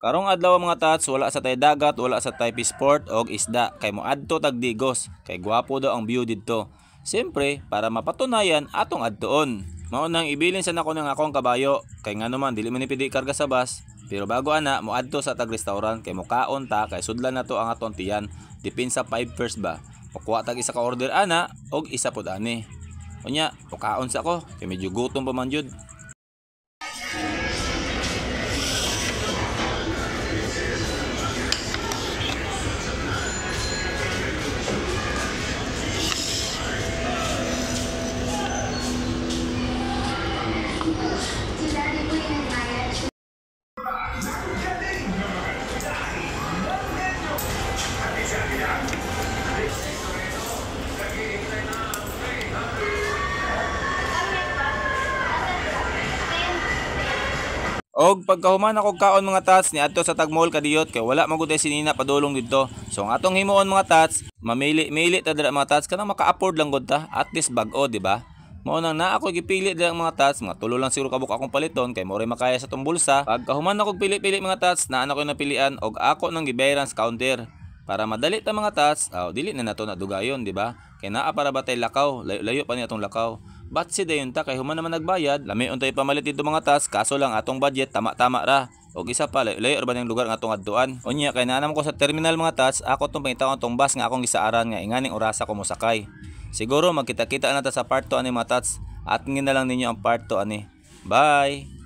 Karong adlaw mga tats, wala sa tay dagat, wala sa tay sport og isda kay moadto tag Digos kay gwapo daw ang view didto. Siyempre, para mapatunayan atong adtoon. Mao nang ibilin sa nako ng akong kabayo kay ngano man dili man ni pidi karga sa bus. Pero bago ana moadto sa tag restaurant kay mokaon ta kay sudlan nato ang aton tiyan. Dipinsa 5 first ba. Makuha tag isa ka order ana og isa pod ani. Unya, mukaon sa ako kay medyo gutom pa man jud. Og pagkahuman ako kaon mga tats ni adto sa Tagmall kadiyot kay wala magud tay sinina padulong didto. So ang atong himuon mga tats, mamili ta dira mga tats kanang maka-afford lang gud ta at least bag-o, di ba? Mao nang naa ako gipili dira mga tats, mga tulo lang siguro kabuk akong paliton kay mo ray makaya sa tong bulsa. Pagkahuman ako pili-pili mga tats, naa na ko napilian og ako nang gibayaran sa counter. Para madali ta mga tats, dili na nato nadugayon, di ba? Kay naa para batay lakaw, layo pa ni atong lakaw. Batsi dayon ta kay human naman nagbayad, lami untay pamalit dito mga tas, kaso lang atong budget tama-tama ra. Og isa pa layo ra ba ning lugar nga atong adtuan. Unya kay naanam ko sa terminal mga tats, ako tong pangitawon tong bus nga akong gisaaran nga inganing orasa ko mosakay. Siguro magkita-kita na ta sa part 2 ani mga tats, at ngin na lang ninyo ang part 2 ani. Bye.